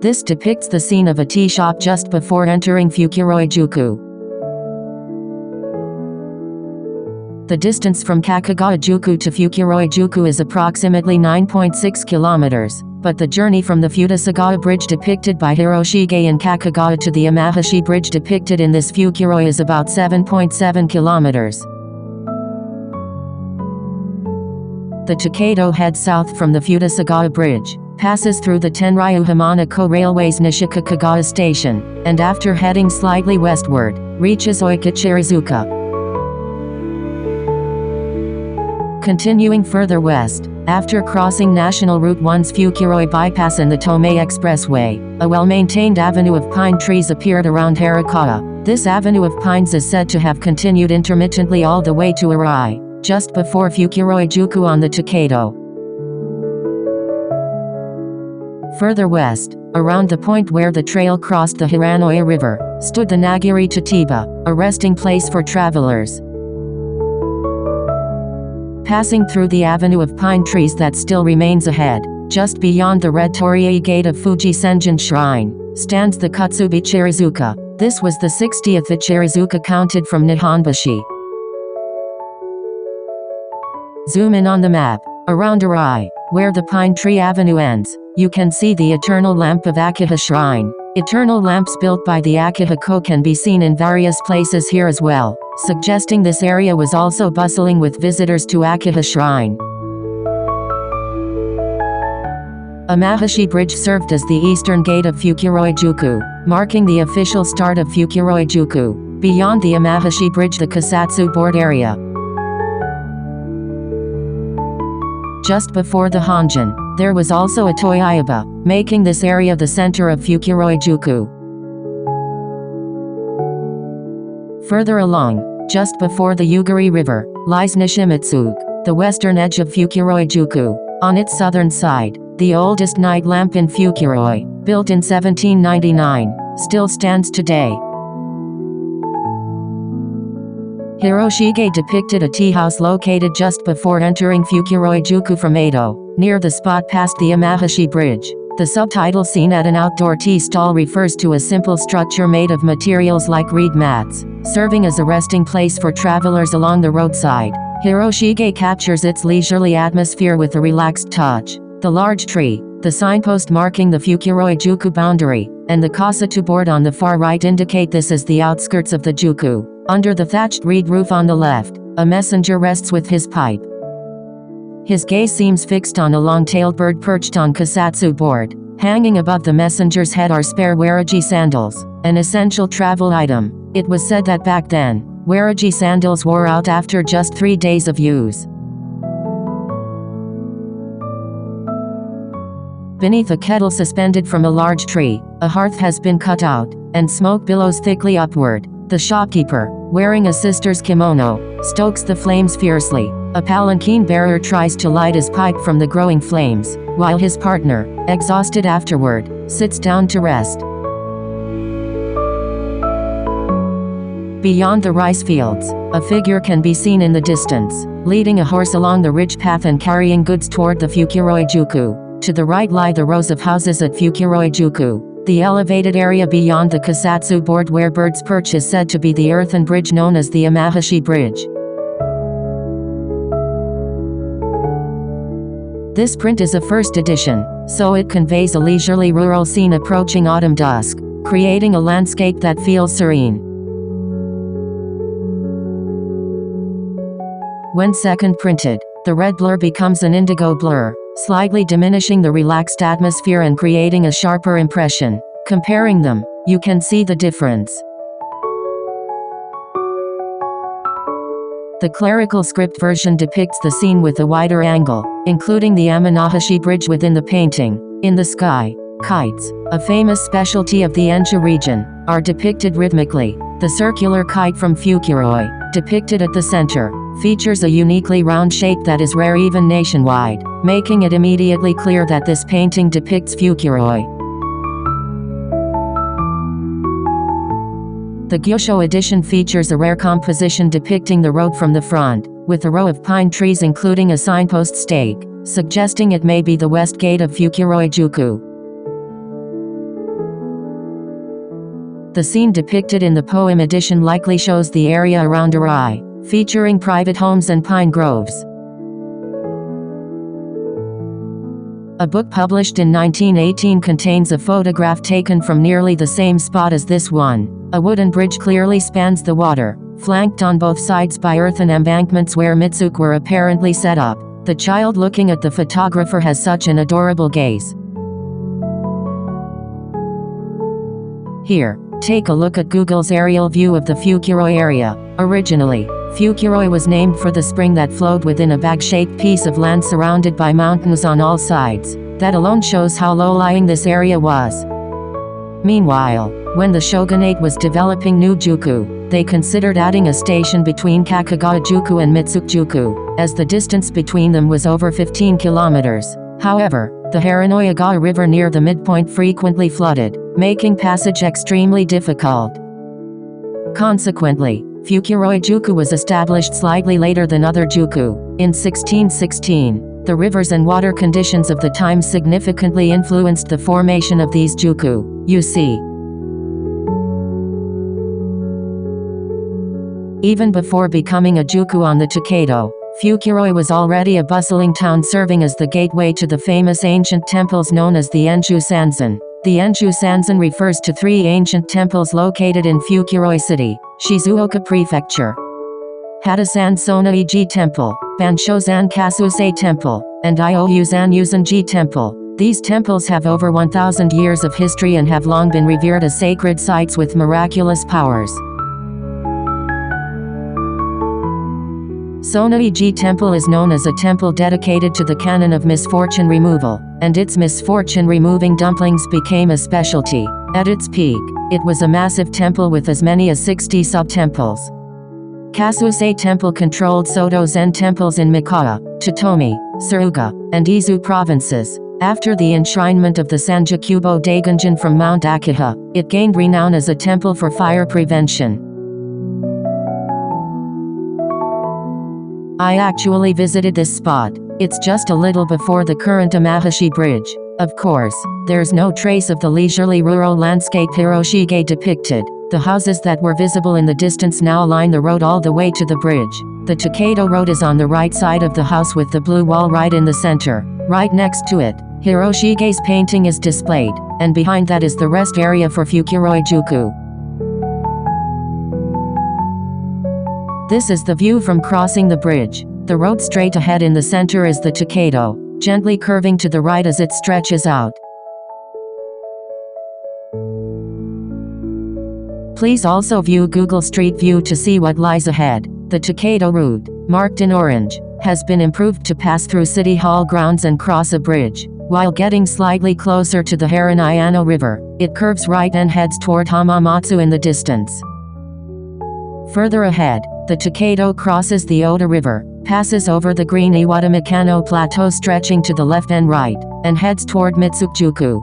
This depicts the scene of a tea shop just before entering Fukuroi-juku. The distance from Kakegawa-juku to Fukuroi-juku is approximately 9.6 kilometers, but the journey from the Futasegawa Bridge depicted by Hiroshige in Kakegawa to the Amahashi Bridge depicted in this Fukuroi is about 7.7 kilometers. The Tokaido heads south from the Futasegawa Bridge, passes through the Tenryu-Hamana-ko Railway's Nishikakegawa station, and after heading slightly westward, reaches Oike Ichirizuka. Continuing further west, after crossing National Route 1's Fukuroi Bypass and the Tomei Expressway, a well-maintained avenue of pine trees appeared around Harakawa. This avenue of pines is said to have continued intermittently all the way to Arai, just before Fukuroi-juku on the Tokaido. Further west, around the point where the trail crossed the Hiranoi River, stood the Nagiri Tatiba, a resting place for travelers. Passing through the avenue of pine trees that still remains ahead, just beyond the red torii gate of Fuji Senjin Shrine, stands the Kutsubi Ichirizuka. This was the 60th Ichirizuka counted from Nihonbashi. Zoom in on the map. Around Arai, where the Pine Tree Avenue ends, you can see the Eternal Lamp of Akiha Shrine. Eternal lamps built by the Akiha-ko can be seen in various places here as well, suggesting this area was also bustling with visitors to Akiha Shrine. Amahashi Bridge served as the eastern gate of Fukuroi-juku, marking the official start of Fukuroi-juku. Beyond the Amahashi Bridge, the Kusatsu board area. Just before the Honjin, there was also a Toiaiba, making this area the center of Fukuroi-juku. Further along, just before the Yugiri River, lies Nishimitsuke, the western edge of Fukuroi-juku. On its southern side, the oldest night lamp in Fukuroi, built in 1799, still stands today. Hiroshige depicted a tea house located just before entering Fukuroi-juku from Edo, near the spot past the Amahashi Bridge. The subtitle "Seen at an outdoor tea stall" refers to a simple structure made of materials like reed mats, serving as a resting place for travelers along the roadside. Hiroshige captures its leisurely atmosphere with a relaxed touch. The large tree, the signpost marking the Fukuroi-juku boundary, and the Kusatsu board on the far right indicate this as the outskirts of the juku. Under the thatched reed roof on the left, a messenger rests with his pipe. His gaze seems fixed on a long-tailed bird perched on Kusatsu board. Hanging above the messenger's head are spare waraji sandals, an essential travel item. It was said that back then, waraji sandals wore out after just 3 days of use. Beneath a kettle suspended from a large tree, a hearth has been cut out, and smoke billows thickly upward. The shopkeeper, wearing a sister's kimono, stokes the flames fiercely. A palanquin bearer tries to light his pipe from the growing flames, while his partner, exhausted afterward, sits down to rest. Beyond the rice fields, a figure can be seen in the distance, leading a horse along the ridge path and carrying goods toward the Fukuroi-juku. To the right lie the rows of houses at Fukuroi-juku. The elevated area beyond the Kusatsu board where birds perch is said to be the earthen bridge known as the Amahashi Bridge. This print is a first edition, so it conveys a leisurely rural scene approaching autumn dusk, creating a landscape that feels serene. When second printed, the red blur becomes an indigo blur, slightly diminishing the relaxed atmosphere and creating a sharper impression. Comparing them, you can see the difference. The clerical script version depicts the scene with a wider angle, including the Amahashi Bridge within the painting. In the sky, kites, a famous specialty of the Ensha region, are depicted rhythmically. The circular kite from Fukuroi, depicted at the center, features a uniquely round shape that is rare even nationwide, making it immediately clear that this painting depicts Fukuroi. The Gyosho edition features a rare composition depicting the road from the front, with a row of pine trees including a signpost stake, suggesting it may be the west gate of Fukuroi-juku. The scene depicted in the poem edition likely shows the area around Arai, featuring private homes and pine groves. A book published in 1918 contains a photograph taken from nearly the same spot as this one. A wooden bridge clearly spans the water, flanked on both sides by earthen embankments where mitsuku were apparently set up. The child looking at the photographer has such an adorable gaze. Here, take a look at Google's aerial view of the Fukuroi area. Originally, Fukuroi was named for the spring that flowed within a bag-shaped piece of land surrounded by mountains on all sides. That alone shows how low-lying this area was. Meanwhile, when the shogunate was developing new juku, they considered adding a station between Kakegawa-juku and Mitsuku-juku, as the distance between them was over 15 kilometers. However, the Haranoyagawa River near the midpoint frequently flooded, making passage extremely difficult. Consequently, Fukuroi-juku was established slightly later than other juku. In 1616, the rivers and water conditions of the time significantly influenced the formation of these juku. You see. Even before becoming a juku on the Tokaido, Fukuroi was already a bustling town serving as the gateway to the famous ancient temples known as the Enshu Sanzen. The Enshu Sanzen refers to 3 ancient temples located in Fukuroi City, Shizuoka Prefecture. Hadasan Sonaiji Temple, Banshozan Kasusei Temple, and Ioyuzan Uzanji Temple. These temples have over 1,000 years of history and have long been revered as sacred sites with miraculous powers. Sonaiji Temple is known as a temple dedicated to the canon of misfortune removal, and its misfortune-removing dumplings became a specialty. At its peak, it was a massive temple with as many as 60 sub-temples. Kasusei Temple controlled Soto-zen temples in Mikawa, Chitomi, Suruga, and Izu provinces. After the enshrinement of the Sanjakubo Daigunjin from Mount Akiha, it gained renown as a temple for fire prevention. I actually visited this spot. It's just a little before the current Amahashi Bridge. Of course, there's no trace of the leisurely rural landscape Hiroshige depicted. The houses that were visible in the distance now line the road all the way to the bridge. The Tokaido Road is on the right side of the house with the blue wall right in the center. Right next to it, Hiroshige's painting is displayed, and behind that is the rest area for Fukuroi-juku. This is the view from crossing the bridge. The road straight ahead in the center is the Tokaido, gently curving to the right as it stretches out. Please also view Google Street View to see what lies ahead. The Tokaido route, marked in orange, has been improved to pass through City Hall grounds and cross a bridge. While getting slightly closer to the Haranayano River, it curves right and heads toward Hamamatsu in the distance. Further ahead, the Tokaido crosses the Oda River, passes over the green Iwata Mikano Plateau stretching to the left and right, and heads toward Mitsuku-juku.